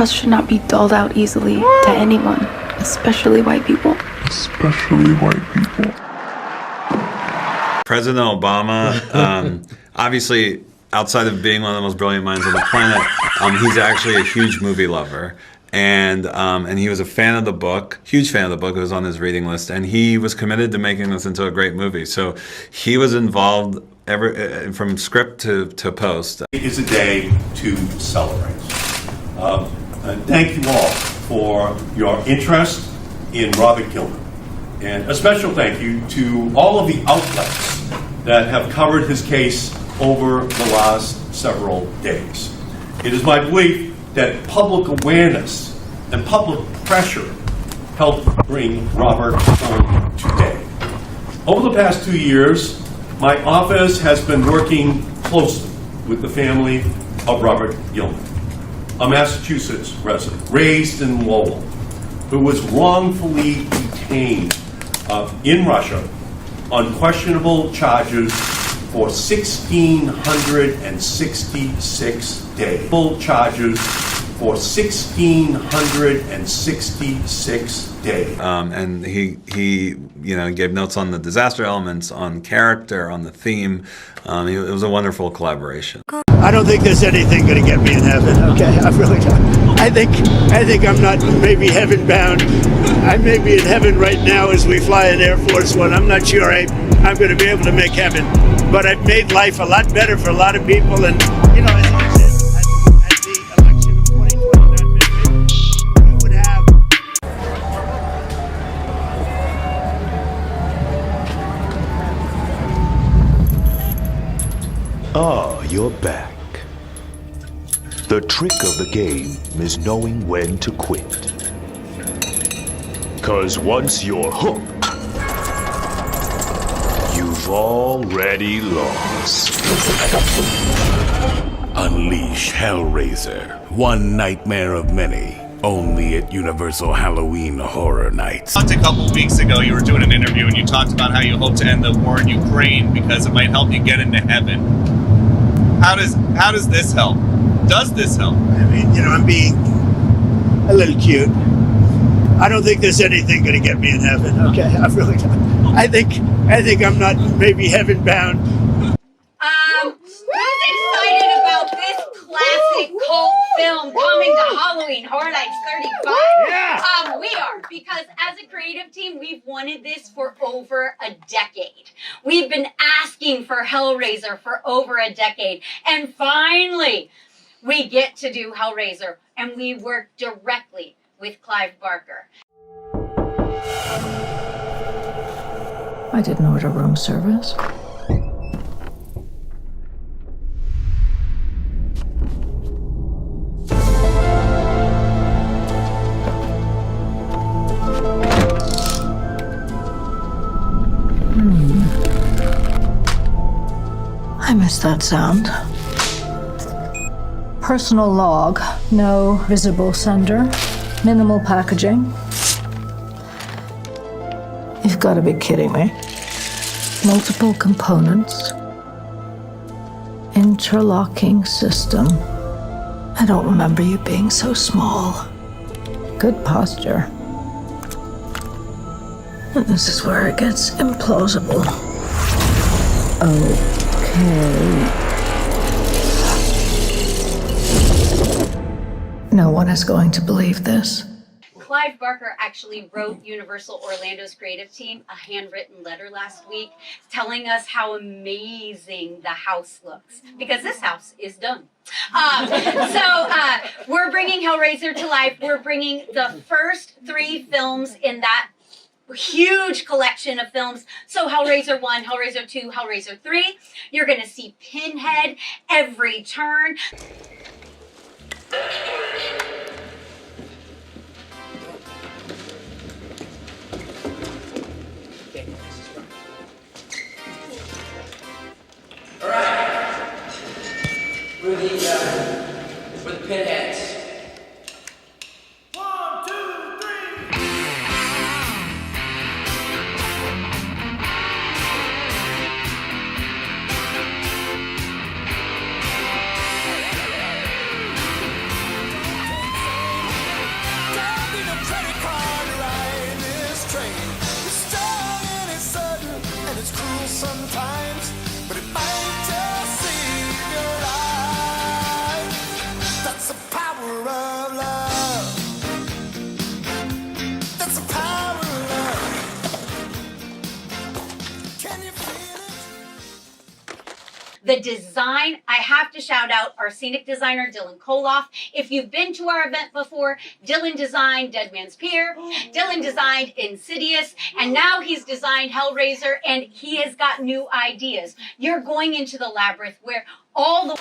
trust should not be doled out easily to anyone, especially white people. Especially white people. President Obama, obviously, outside of being one of the most brilliant minds on the planet, he's actually a huge movie lover. And he was a fan of the book, huge fan of the book. It was on his reading list, and he was committed to making this into a great movie. So he was involved from script to post. It is a day to celebrate. And thank you all for your interest in Robert Gilman. And a special thank you to all of the outlets that have covered his case over the last several days. It is my belief that public awareness and public pressure helped bring Robert home today. Over the past 2 years, my office has been working closely with the family of Robert Gilman, a Massachusetts resident raised in Lowell, who was wrongfully detained in Russia on questionable charges for 1,666 days. Full charges for 1,666 days. And he gave notes on the disaster elements, on character, on the theme. It was a wonderful collaboration. I don't think there's anything going to get me in heaven. Okay, I really don't. I think I'm not maybe heaven bound. I may be in heaven right now as we fly in Air Force One. I'm not sure I'm going to be able to make heaven, but I've made life a lot better for a lot of people. And you know, as I said, at the election of 2029, we would have. Ah, you're back. The trick of the game is knowing when to quit. 'Cause once you're hooked, you've already lost. Unleash Hellraiser, one nightmare of many. Only at Universal Halloween Horror Nights. A couple weeks ago, you were doing an interview and you talked about how you hope to end the war in Ukraine because it might help you get into heaven. How does this help? Does this help? I mean, you know, I'm being a little cute. I don't think there's anything going to get me in heaven. Okay, I really don't. I think I'm not maybe heaven bound. Who's excited about this classic cult film coming to Halloween Horror Nights 35? Yeah! We are, because as a creative team, we've wanted this for over a decade. We've been asking for Hellraiser for over a decade, and finally, we get to do Hellraiser, and we work directly with Clive Barker. I didn't order room service. I missed that sound. Personal log, no visible sender, minimal packaging. You've got to be kidding me. Multiple components. Interlocking system. I don't remember you being so small. Good posture. And this is where it gets implausible. Okay. No one is going to believe this. Clive Barker actually wrote Universal Orlando's creative team a handwritten letter last week telling us how amazing the house looks, because this house is done. We're bringing Hellraiser to life. We're bringing the first 3 films in that huge collection of films. So Hellraiser 1, Hellraiser 2, Hellraiser 3. You're going to see Pinhead every turn. All right. We're the pinheads. 1, 2, 3. The design, I have to shout out our scenic designer, Dylan Koloff. If you've been to our event before, Dylan designed Dead Man's Pier, Dylan designed Insidious, and now he's designed Hellraiser, and he has got new ideas. You're going into the labyrinth where all the...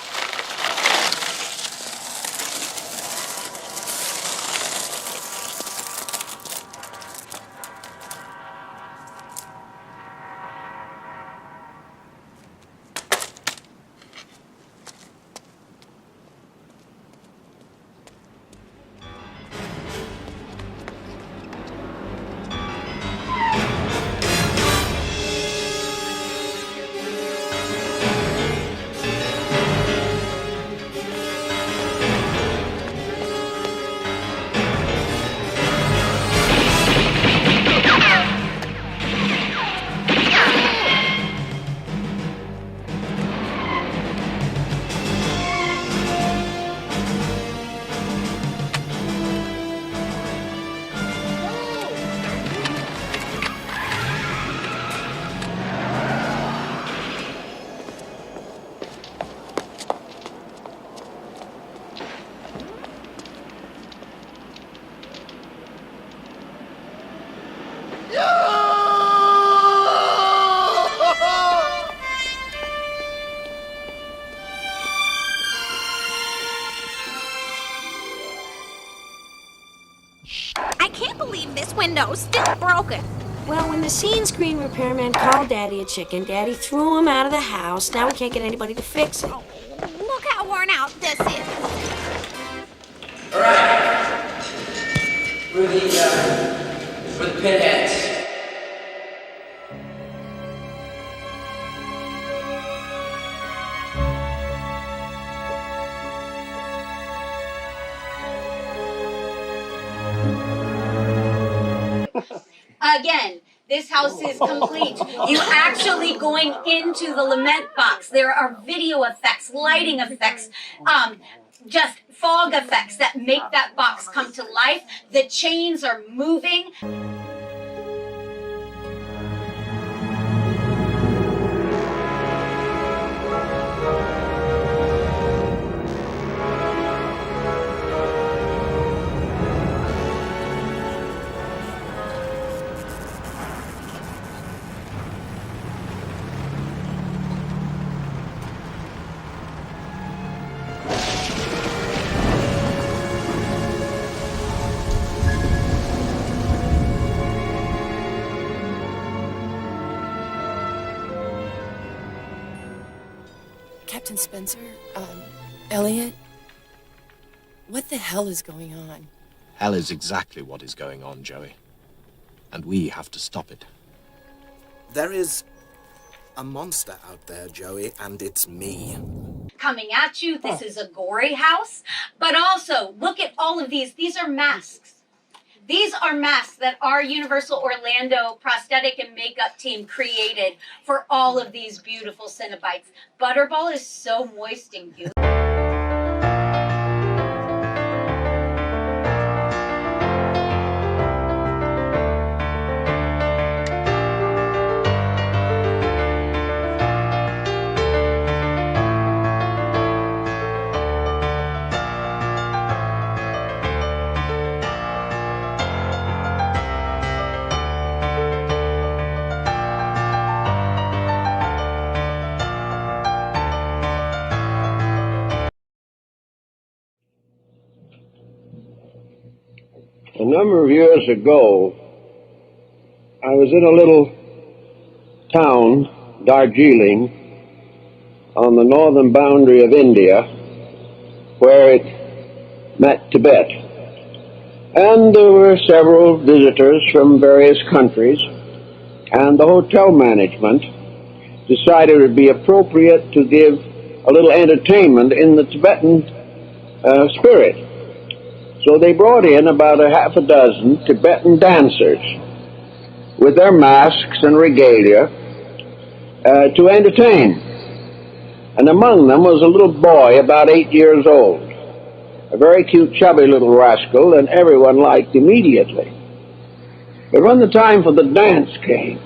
I can't believe this window's still broken. Well, when the scene screen repairman called Daddy a chicken, Daddy threw him out of the house. Now we can't get anybody to fix it. Oh, look how worn out this is. All right. We're the pinheads. Again, this house is complete. You actually going into the lament box. There are video effects, lighting effects, just fog effects that make that box come to life. The chains are moving. Captain Spencer, Elliot, what the hell is going on? Hell is exactly what is going on, Joey. And we have to stop it. There is a monster out there, Joey, and it's me. Coming at you, this is a gory house. But also, look at all of these. These are masks. These are masks that our Universal Orlando prosthetic and makeup team created for all of these beautiful Cenobites. Butterball is so moist and cute. A number of years ago, I was in a little town, Darjeeling, on the northern boundary of India, where it met Tibet. And there were several visitors from various countries, and the hotel management decided it would be appropriate to give a little entertainment in the Tibetan spirit. So they brought in about a half a dozen Tibetan dancers with their masks and regalia to entertain. And among them was a little boy about 8 years old, a very cute, chubby little rascal, and everyone liked immediately. But when the time for the dance came,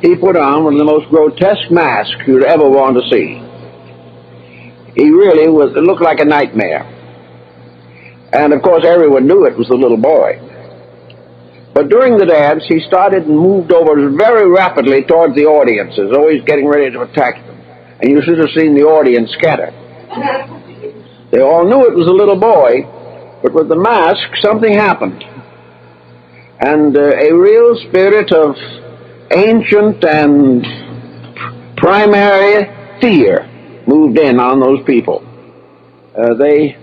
he put on one of the most grotesque masks you'd ever want to see. he really was, it looked like a nightmare. And of course everyone knew it was the little boy. But during the dance, he started and moved over very rapidly towards the audience, as though he's getting ready to attack them. And you should have seen the audience scatter. They all knew it was a little boy, but with the mask, something happened. And a real spirit of ancient and primary fear moved in on those people. They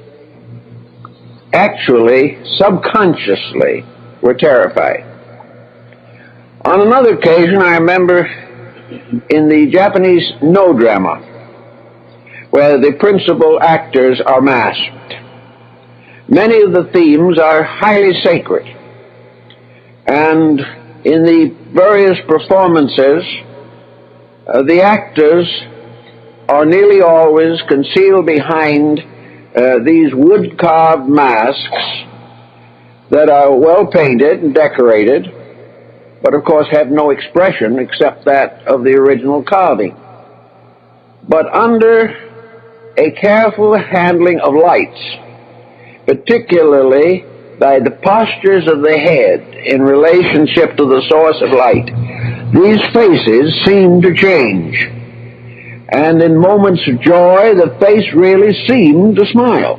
actually, subconsciously, were terrified. On another occasion, I remember in the Japanese no drama, where the principal actors are masked. Many of the themes are highly sacred, and in the various performances, the actors are nearly always concealed behind these wood-carved masks that are well painted and decorated, but of course have no expression except that of the original carving. But under a careful handling of lights, particularly by the postures of the head in relationship to the source of light, these faces seem to change. And in moments of joy, the face really seemed to smile.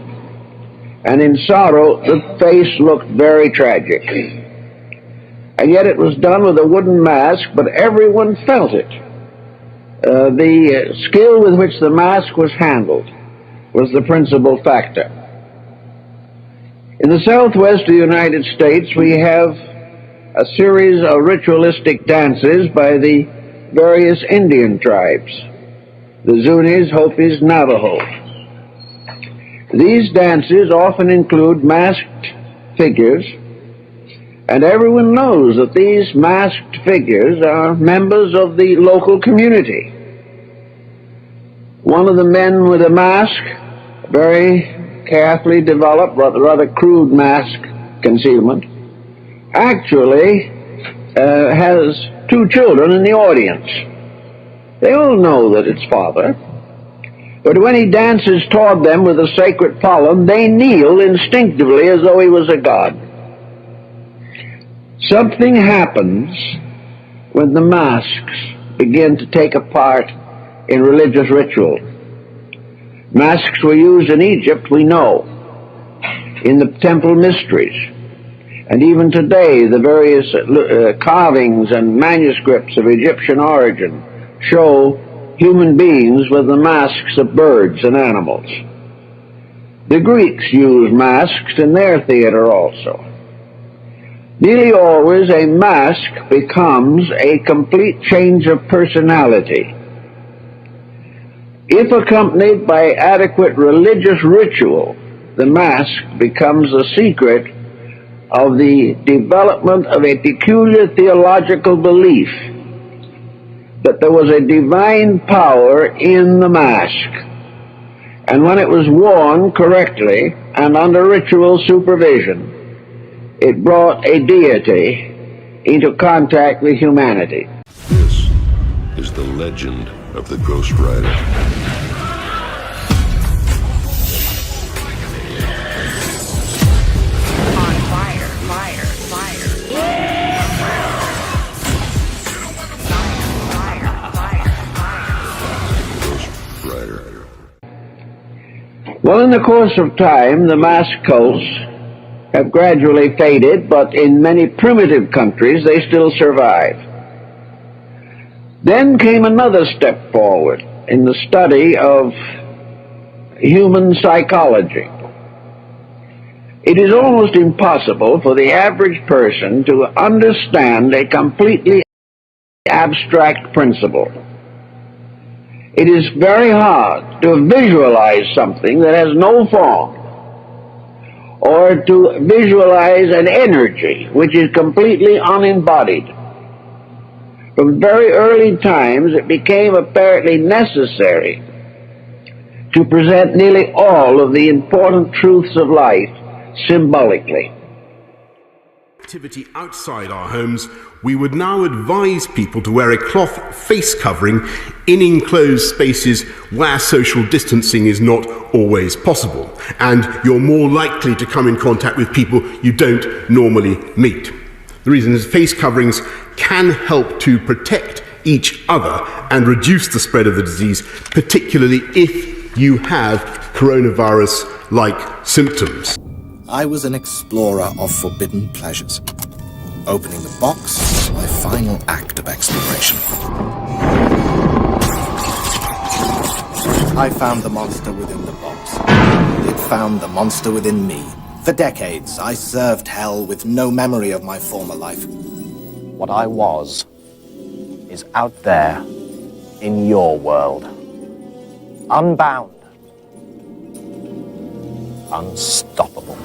And in sorrow, the face looked very tragic. And yet it was done with a wooden mask, but everyone felt it. The skill with which the mask was handled was the principal factor. In the southwest of the United States, we have a series of ritualistic dances by the various Indian tribes, the Zunis, Hopis, Navajo. These dances often include masked figures, and everyone knows that these masked figures are members of the local community. One of the men with a mask, very carefully developed, rather crude mask concealment, actually has two children in the audience. They all know that it's father, but when he dances toward them with a sacred pollen, they kneel instinctively as though he was a god. Something happens when the masks begin to take a part in religious ritual. Masks were used in Egypt, we know, in the temple mysteries. And even today, the various carvings and manuscripts of Egyptian origin show human beings with the masks of birds and animals. The Greeks used masks in their theater also. Nearly always a mask becomes a complete change of personality. If accompanied by adequate religious ritual, the mask becomes the secret of the development of a peculiar theological belief that there was a divine power in the mask. And when it was worn correctly and under ritual supervision, it brought a deity into contact with humanity. This is the legend of the Ghost Rider. Well, in the course of time, the mask cults have gradually faded, but in many primitive countries they still survive. Then came another step forward in the study of human psychology. It is almost impossible for the average person to understand a completely abstract principle. It is very hard to visualize something that has no form, or to visualize an energy which is completely unembodied. From very early times, it became apparently necessary to present nearly all of the important truths of life symbolically. activity outside our homes, we would now advise people to wear a cloth face covering in enclosed spaces where social distancing is not always possible, and you're more likely to come in contact with people you don't normally meet. The reason is face coverings can help to protect each other and reduce the spread of the disease, particularly if you have coronavirus-like symptoms. I was an explorer of forbidden pleasures. Opening the box was my final act of exploration. I found the monster within the box. It found the monster within me. For decades, I served hell with no memory of my former life. What I was is out there in your world. Unbound. Unstoppable.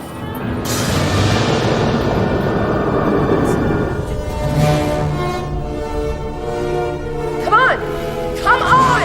Come on! Come on!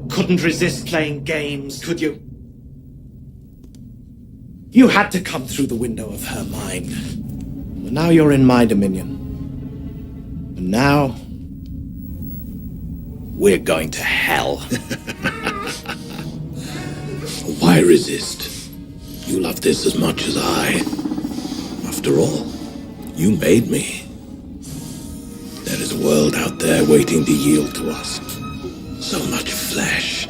Couldn't resist playing games, could you? You had to come through the window of her mind. But now you're in my dominion. And now, we're going to hell. Why resist? You love this as much as I. After all, you made me. There is a world out there waiting to yield to us. So much flesh,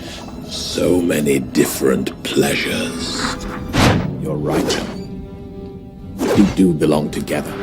so many different pleasures. You're right. We do belong together.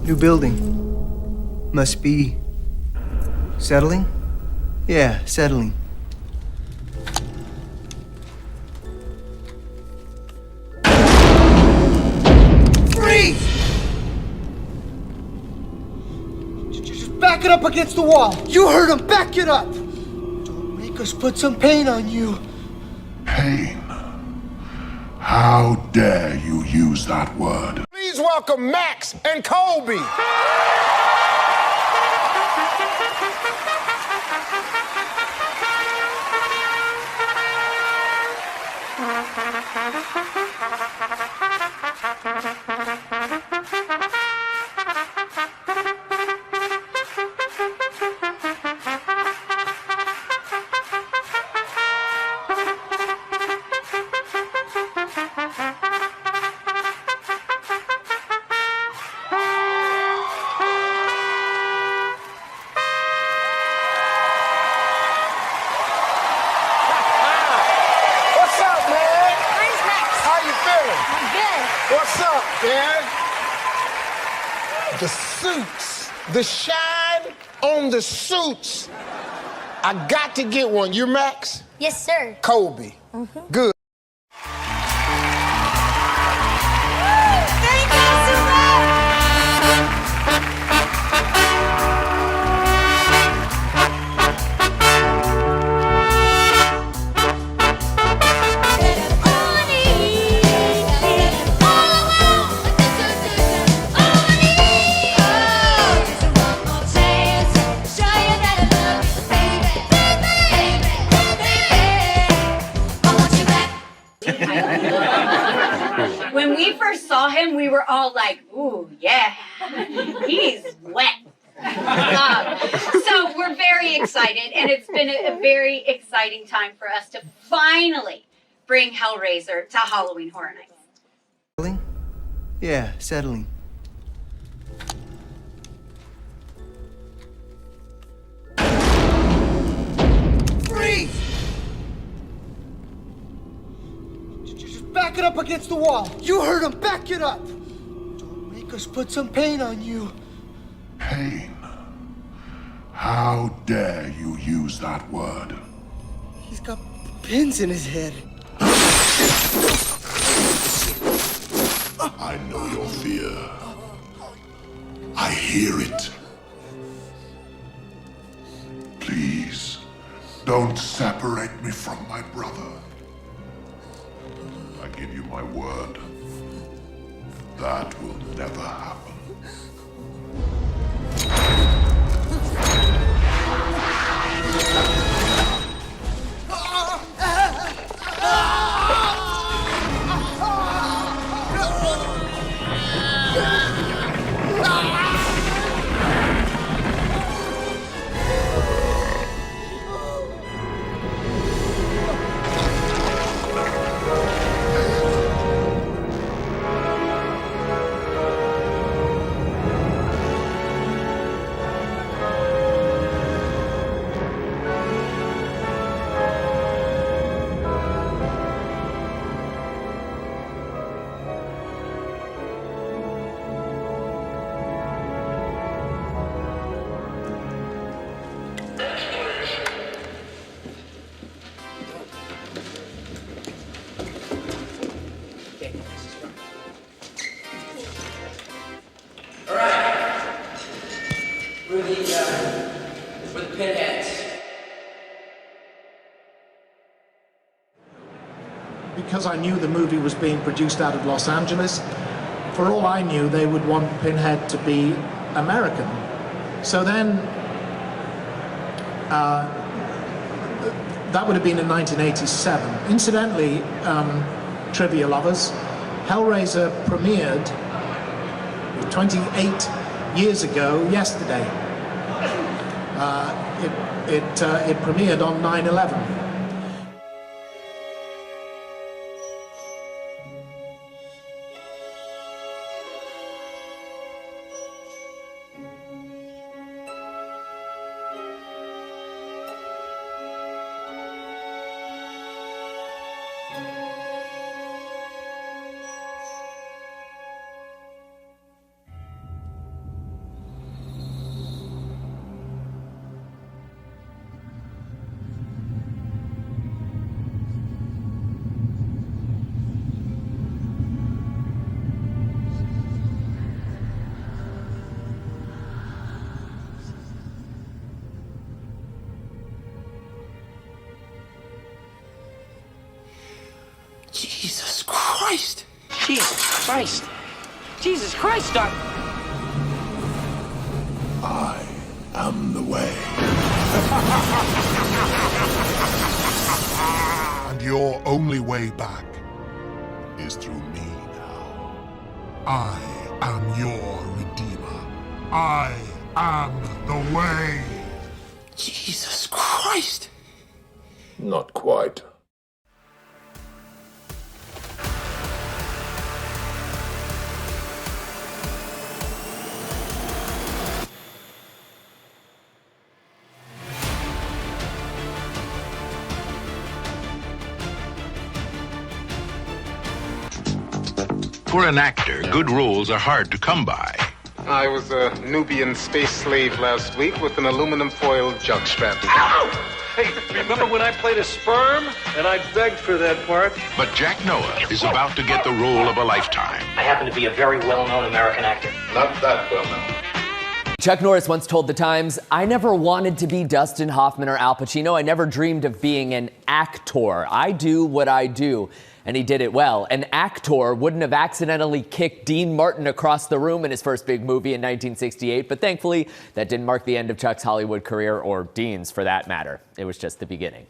New building. Must be settling? Yeah, settling. Freeze! Just back it up against the wall. You heard him. Back it up. Don't make us put some pain on you. Pain? How dare you use that word? Please welcome Max and Colby. The suits, the shine on the suits. I got to get one. You Max? Yes, sir. Colby. Good. Thank you so When we first saw him, we were all like, ooh, yeah, he's wet. So we're very excited, and it's been a very exciting time for us to finally bring Hellraiser to Halloween Horror Nights. Settling? Yeah, settling. Freeze! Just back it up against the wall. You heard him. Back it up. Don't make us put some pain on you. Pain? How dare you use that word? He's got pins in his head. I know your fear. I hear it. Please, don't separate me from my brother. I give you my word. That will never happen. We're the Pinheads. Because I knew the movie was being produced out of Los Angeles, for all I knew, they would want Pinhead to be American. So then, that would have been in 1987. Incidentally, trivia lovers, Hellraiser premiered 28 years ago yesterday. It premiered on 9/11. Jesus Christ! Jesus Christ! Jesus Christ, Doc! I am the way. And your only way back is through me now. I am your Redeemer. I am the way. Jesus Christ! Not quite. For an actor, good roles are hard to come by. I was a Nubian space slave last week with an aluminum foil jockstrap. Hey, remember when I played a sperm and I begged for that part? But Jack Noah is about to get the role of a lifetime. I happen to be a very well-known American actor. Not that well-known. Chuck Norris once told The Times, "I never wanted to be Dustin Hoffman or Al Pacino. I never dreamed of being an actor. I do what I do." And he did it well. An actor wouldn't have accidentally kicked Dean Martin across the room in his first big movie in 1968, but thankfully, that didn't mark the end of Chuck's Hollywood career, or Dean's for that matter. It was just the beginning.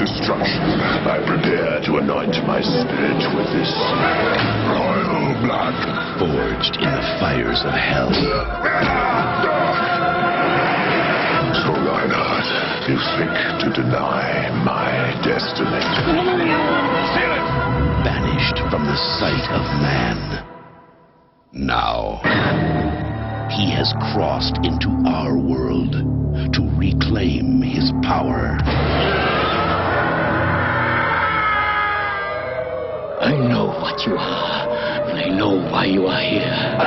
destruction, I prepare to anoint my spirit with this royal blood, forged in the fires of hell. So, Reinhardt, you think to deny my destiny? Banished from the sight of man. Now, he has crossed into our world to reclaim his power. I know what you are, and I know why you are here.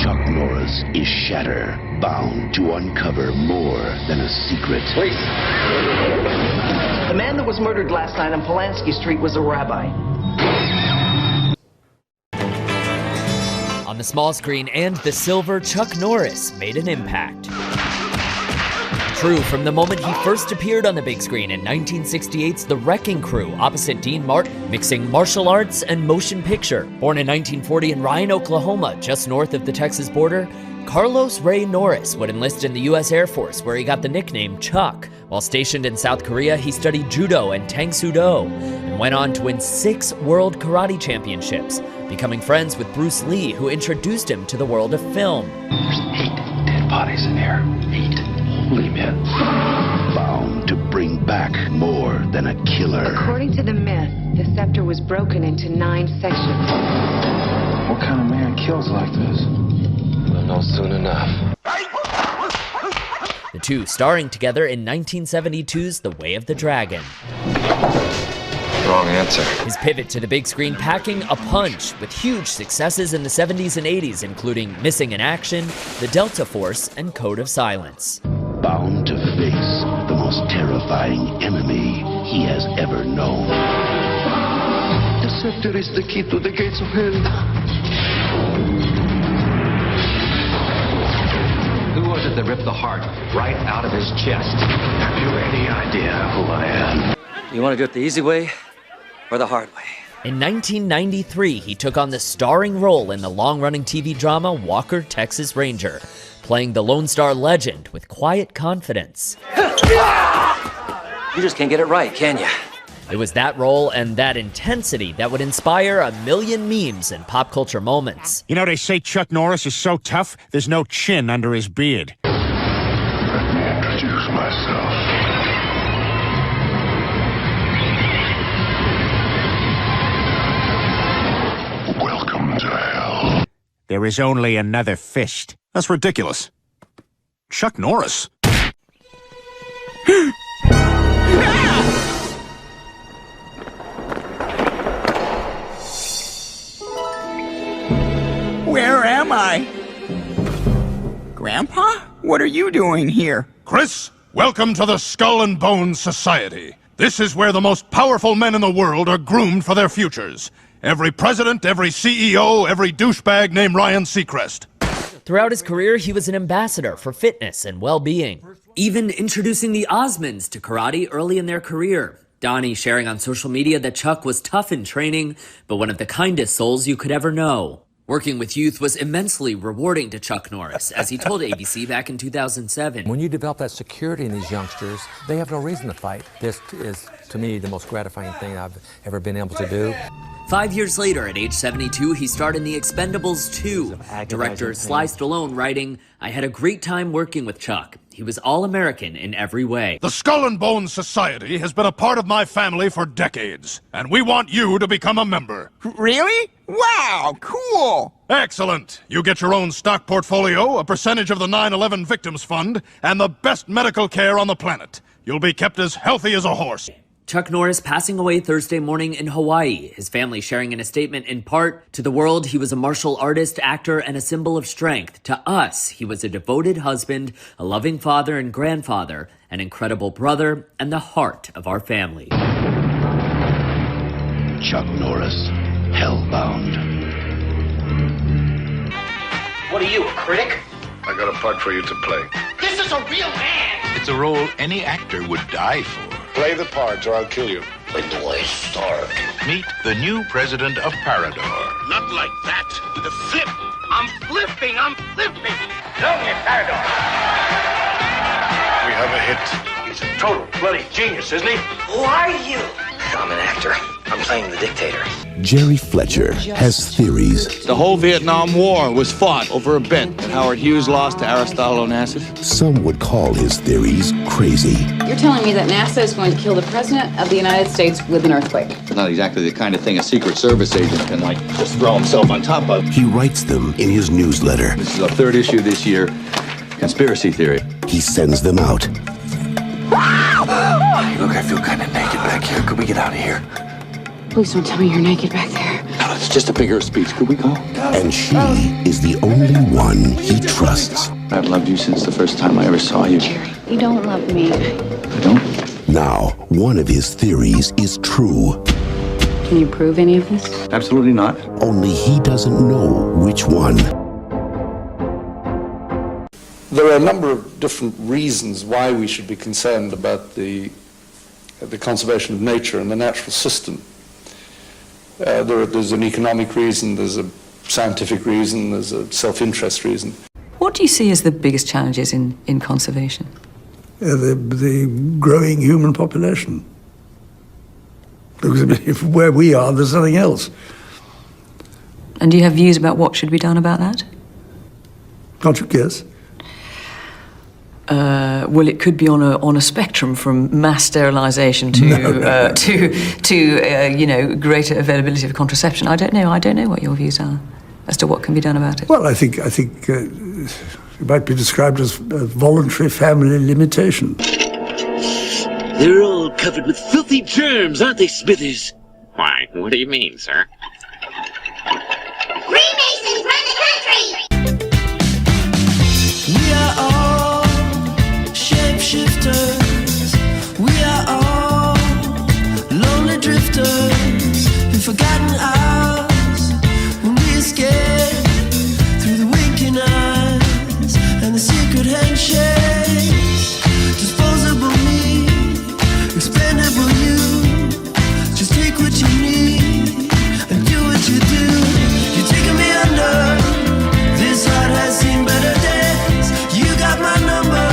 Chuck Norris is Shatter, bound to uncover more than a secret. Wait. The man that was murdered last night on Polanski Street was a rabbi. On the small screen and the silver, Chuck Norris made an impact. True from the moment he first appeared on the big screen in 1968's The Wrecking Crew opposite Dean Martin, mixing martial arts and motion picture. Born in 1940 in Ryan, Oklahoma, just north of the Texas border, Carlos Ray Norris would enlist in the U.S. Air Force, where he got the nickname Chuck. While stationed in South Korea, he studied judo and tang soo do, and went on to win 6 world karate championships, becoming friends with Bruce Lee, who introduced him to the world of film. There's 8 dead bodies in here. 8 holy men. Bound to bring back more than a killer. According to the myth, the scepter was broken into 9 sections. What kind of man kills like this? We'll know soon enough. The two starring together in 1972's The Way of the Dragon. Wrong answer. His pivot to the big screen packing a punch, with huge successes in the 70s and 80s, including Missing in Action, The Delta Force, and Code of Silence. Bound to face the most terrifying enemy he has ever known. The scepter is the key to the gates of hell. Who was it that ripped the heart right out of his chest? Have you any idea who I am? You want to do it the easy way or the hard way? In 1993, he took on the starring role in the long-running TV drama Walker, Texas Ranger, playing the Lone Star legend with quiet confidence. You just can't get it right, can you? It was that role and that intensity that would inspire a million memes and pop culture moments. You know, they say Chuck Norris is so tough, there's no chin under his beard. Let me introduce myself. Welcome to hell. There is only another fist. That's ridiculous. Chuck Norris. Where am I? Grandpa? What are you doing here? Chris, welcome to the Skull and Bones Society. This is where the most powerful men in the world are groomed for their futures. Every president, every CEO, every douchebag named Ryan Seacrest. Throughout his career, he was an ambassador for fitness and well-being, even introducing the Osmonds to karate early in their career. Donnie sharing on social media that Chuck was tough in training, but one of the kindest souls you could ever know. Working with youth was immensely rewarding to Chuck Norris, as he told ABC back in 2007. When you develop that security in these youngsters, they have no reason to fight. This is, to me, the most gratifying thing I've ever been able to do. 5 years later, at age 72, he starred in The Expendables 2. Director Sly Stallone writing, "I had a great time working with Chuck. He was all-American in every way." The Skull and Bones Society has been a part of my family for decades, and we want you to become a member. Really? Wow, cool! Excellent. You get your own stock portfolio, a percentage of the 9/11 Victims Fund, and the best medical care on the planet. You'll be kept as healthy as a horse. Chuck Norris passing away Thursday morning in Hawaii, his family sharing in a statement in part, "To the world, he was a martial artist, actor, and a symbol of strength. To us, he was a devoted husband, a loving father and grandfather, an incredible brother, and the heart of our family." Chuck Norris, Hellbound. What are you, a critic? I got a part for you to play. This is a real man! It's a role any actor would die for. Play the part or I'll kill you. When do I start? Meet the new president of Parador. Not like that. With a flip. I'm flipping! Show me, Parador! We have a hit. He's a total bloody genius, isn't he? Who are you? I'm an actor. I'm playing the dictator. Jerry Fletcher has theories. The whole Vietnam War was fought over a bet that Howard Hughes lost to Aristotle Onassis. Some would call his theories crazy. You're telling me that NASA is going to kill the President of the United States with an earthquake? It's not exactly the kind of thing a Secret Service agent can, just throw himself on top of. He writes them in his newsletter. This is the third issue this year. Conspiracy theory. He sends them out. Look, I feel kind of naked back here. Could we get out of here? Please don't tell me you're naked back there. No, it's just a figure of speech. Could we go? And she is the only one he trusts. I've loved you since the first time I ever saw you. Jerry, you don't love me. I don't? Now, one of his theories is true. Can you prove any of this? Absolutely not. Only he doesn't know which one. There are a number of different reasons why we should be concerned about the conservation of nature and the natural system. There's an economic reason, there's a scientific reason, there's a self-interest reason. What do you see as the biggest challenges in conservation? The growing human population. Because if where we are, there's nothing else. And do you have views about what should be done about that? Can't you guess? Well, it could be on a spectrum from mass sterilisation to greater availability of contraception. I don't know what your views are as to what can be done about it. Well, I think it might be described as voluntary family limitation. They're all covered with filthy germs, aren't they, Smithers? Why, what do you mean, sir? Freemasons run the country! We are all shapeshifters. We are all lonely drifters in forgotten hours when we escape through the winking eyes and the secret handshakes. Disposable me, expendable you. Just take what you need and do what you do. You're taking me under. This heart has seen better days. You got my number.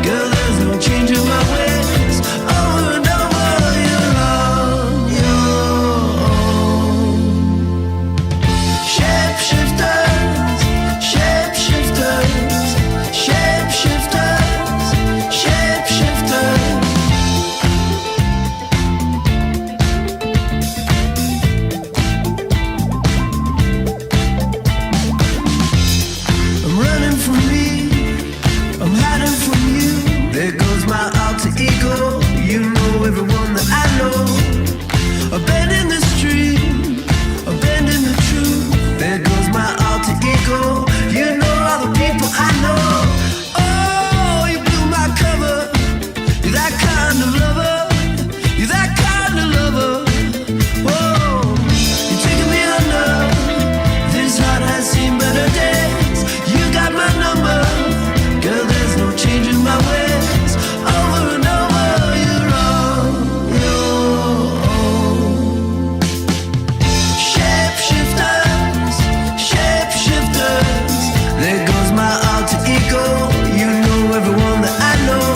Girl, there's no change in my ways. Over and over, you're on your own. Shapeshifters, shapeshifters, shapeshifters, shapeshifters. I'm running from me, I'm hiding from you. There goes my alter ego. You know everyone that I know. Abandon the stream, abandon the truth. There goes my alter ego. You know all the people I know. Oh, you blew my cover. You're that kind of lover. You're that kind of lover. Whoa, you're taking me under. This heart has seen better days. You got my number. Girl, there's no change in my ways. Over and over, you're on your own. Shapeshifters, shapeshifters. There goes my alter ego. You know everyone that I know.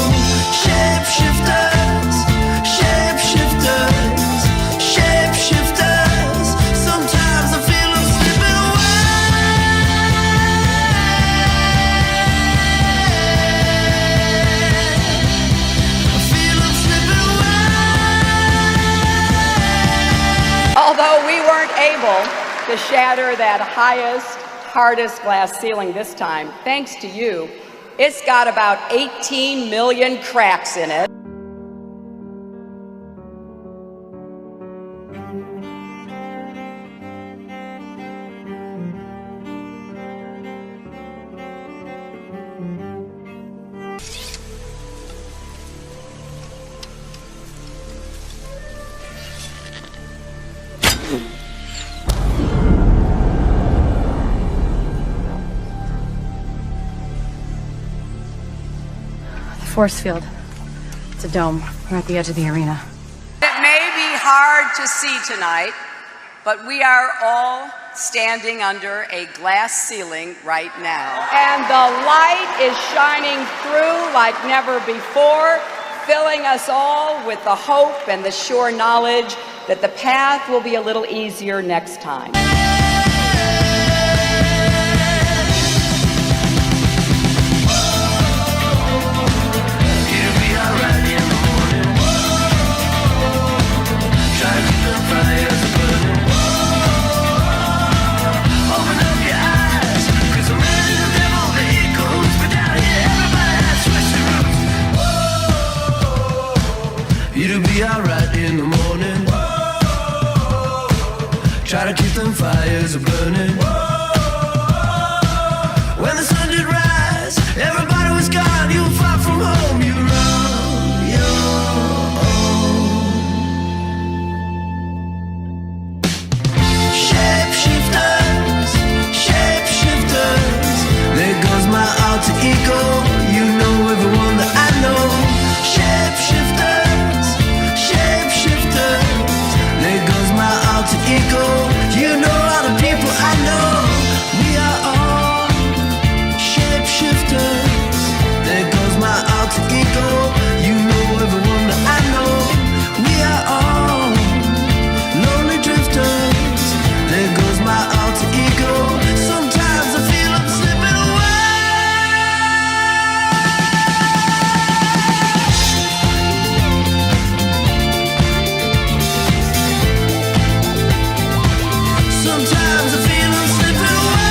Shapeshifters, shapeshifters, shapeshifters. Sometimes I feel I'm slipping Although we weren't able to shatter that highest, hardest glass ceiling this time, thanks to you, it's got about 18 million cracks in it. Force field. It's a dome. We're at the edge of the arena. It may be hard to see tonight, but we are all standing under a glass ceiling right now. And the light is shining through like never before. filling us all with the hope and the sure knowledge that the path will be a little easier next time. It'll be alright in the morning. Try to keep them fires burning. When the sun did rise, everybody was gone. You were far from home. You were on your own. Shapeshifters, shapeshifters. There goes my alter ego. You know everyone that I know. Shapeshifters, shapeshifters. There goes my alter ego. You know all the people I know. We are all shapeshifters. There goes my alter ego. You know everyone that I know. We are all lonely drifters. There goes my alter ego. Sometimes I feel I'm slipping away. Sometimes I feel I'm slipping away.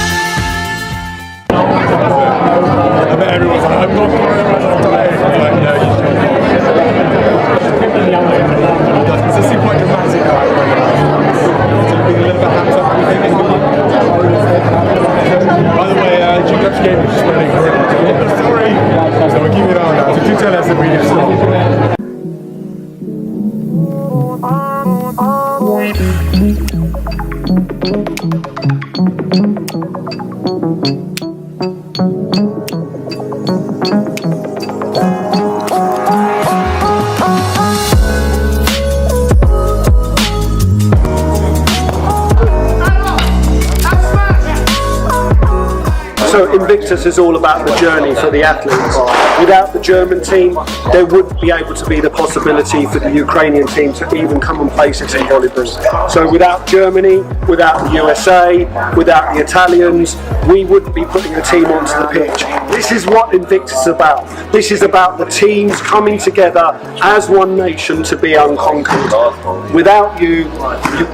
I bet everyone's like, I'm not sorry about that delay. It's like, no, you should. It's actually quite dramatic how it went out. It's being a little bit hacked up. We think it's going to be... By the way, Dutch game is just running horrible. Sorry. So we'll keep it on now. So do tell us if we just... So Invictus is all about the journey for the athletes. Without the German team, there wouldn't be able to be the possibility for the Ukrainian team to even come and places in volleyball. So without Germany, without the USA, without the Italians, we wouldn't be putting the team onto the pitch. This is what Invictus is about. This is about the teams coming together as one nation to be unconquered. Without you,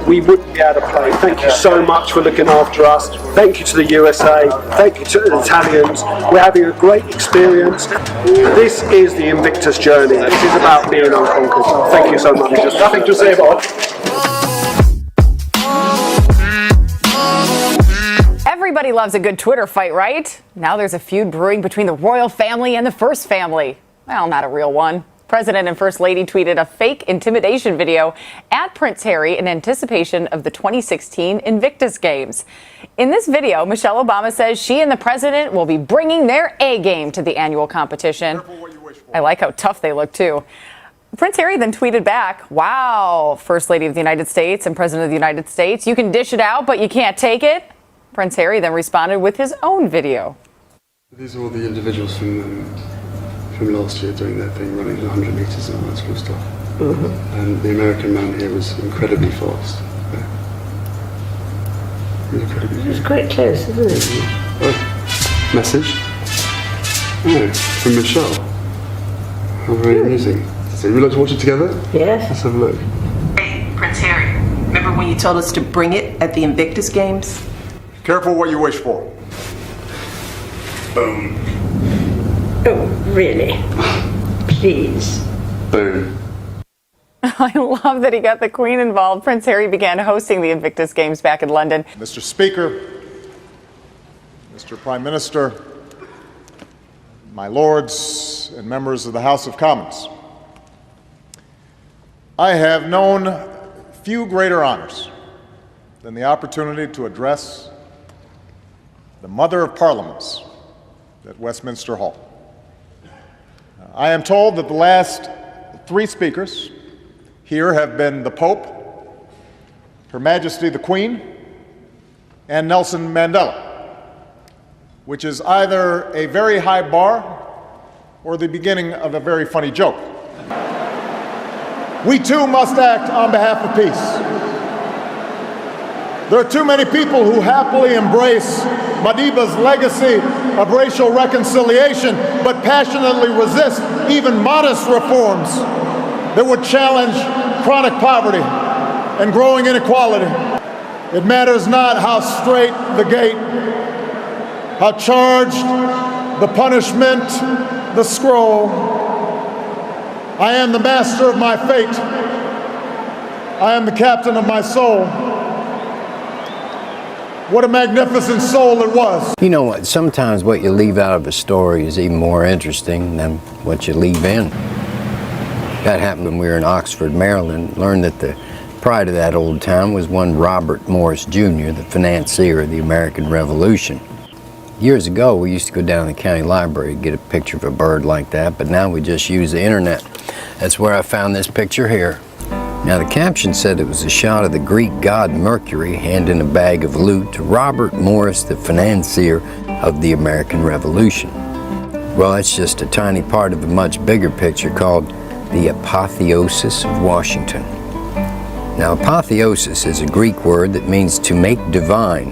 we wouldn't be able to play. Thank you so much for looking after us. Thank you to the USA. Thank you to the Italians. We're having a great experience. This is the Invictus journey. This is about being unconquered. Thank you so much. Just nothing to say about it. Everybody loves a good Twitter fight, right? Now there's a feud brewing between the royal family and the First Family. Well, not a real one. President and First Lady tweeted a fake intimidation video at Prince Harry in anticipation of the 2016 Invictus Games. In this video, Michelle Obama says she and the president will be bringing their A game to the annual competition. I like how tough they look, too. Prince Harry then tweeted back, "Wow, First Lady of the United States and President of the United States, you can dish it out, but you can't take it." Prince Harry then responded with his own video. These are all the individuals from last year doing their thing, running the 100 metres and all that sort of stuff. And the American man here was incredibly fast. Yeah. Really incredibly fast. It's quite close, isn't it? Oh, message? Oh, from Michelle. How very amusing. So would you like to watch it together? Yes. Let's have a look. Hey, Prince Harry, remember when you told us to bring it at the Invictus Games? Careful what you wish for. Boom. Oh, really? Please. Boom. I love that he got the Queen involved. Prince Harry began hosting the Invictus Games back in London. Mr. Speaker, Mr. Prime Minister, my lords and members of the House of Commons, I have known few greater honors than the opportunity to address the Mother of Parliaments at Westminster Hall. I am told that the last three speakers here have been the Pope, Her Majesty the Queen, and Nelson Mandela, which is either a very high bar or the beginning of a very funny joke. We too must act on behalf of peace. There are too many people who happily embrace Madiba's legacy of racial reconciliation, but passionately resist even modest reforms that would challenge chronic poverty and growing inequality. It matters not how straight the gate, how charged the punishment, the scroll. I am the master of my fate. I am the captain of my soul. What a magnificent soul it was. You know what, sometimes what you leave out of a story is even more interesting than what you leave in. That happened when we were in Oxford, Maryland. Learned that the pride of that old town was one Robert Morris Jr., the financier of the American Revolution. Years ago, we used to go down to the county library to get a picture of a bird like that, but now we just use the internet. That's where I found this picture here. Now, the caption said it was a shot of the Greek god Mercury handing a bag of loot to Robert Morris, the financier of the American Revolution. Well, that's just a tiny part of a much bigger picture called the apotheosis of Washington. Now, apotheosis is a Greek word that means to make divine.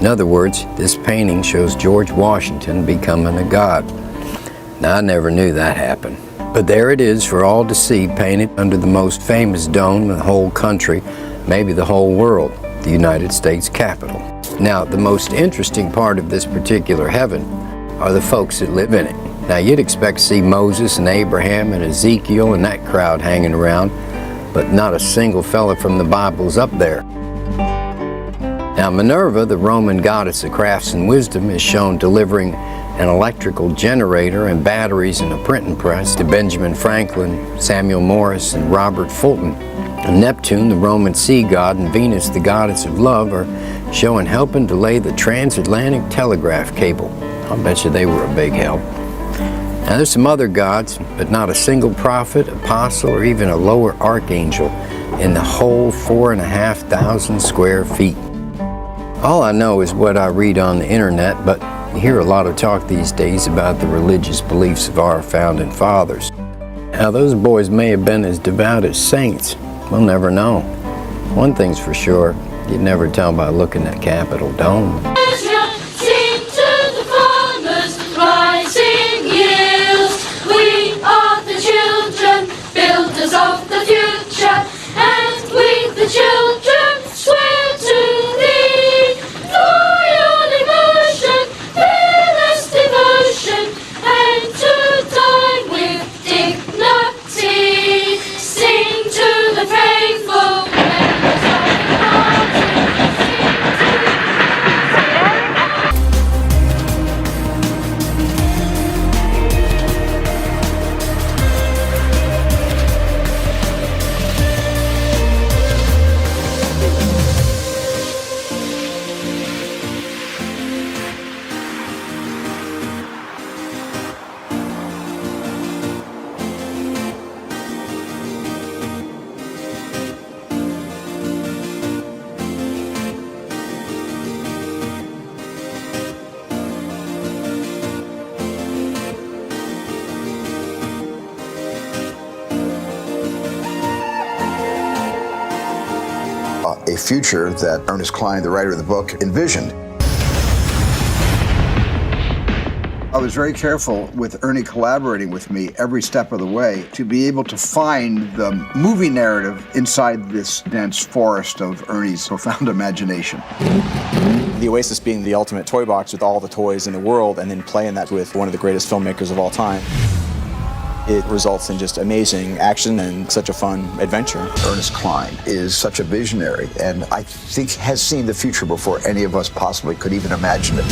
In other words, this painting shows George Washington becoming a god. Now, I never knew that happened. But there it is for all to see, painted under the most famous dome in the whole country, maybe the whole world, the United States Capitol. Now, the most interesting part of this particular heaven are the folks that live in it. Now, you'd expect to see Moses and Abraham and Ezekiel and that crowd hanging around, but not a single fella from the Bible's up there. Now, Minerva, the Roman goddess of crafts and wisdom, is shown delivering an electrical generator and batteries and a printing press to Benjamin Franklin, Samuel Morse, and Robert Fulton. And Neptune, the Roman sea god, and Venus, the goddess of love, are shown helping to lay the transatlantic telegraph cable. I'll bet you they were a big help. Now, there's some other gods, but not a single prophet, apostle, or even a lower archangel in the whole 4,500 square feet. All I know is what I read on the internet, but you hear a lot of talk these days about the religious beliefs of our founding fathers. Now, those boys may have been as devout as saints. We'll never know. One thing's for sure, you'd never tell by looking at Capitol Dome. Sing to the farmers, rising yields. We are the children, builders of the future, and we the children swear to thee loyal emotion, fearless devotion, and to die with dignity. Sing to the faithful members of the party. A future that Ernest Cline, the writer of the book, envisioned. I was very careful with Ernie collaborating with me every step of the way to be able to find the movie narrative inside this dense forest of Ernie's profound imagination. The Oasis being the ultimate toy box with all the toys in the world, and then playing that with one of the greatest filmmakers of all time. It results in just amazing action and such a fun adventure. Ernest Cline is such a visionary, and I think has seen the future before any of us possibly could even imagine it.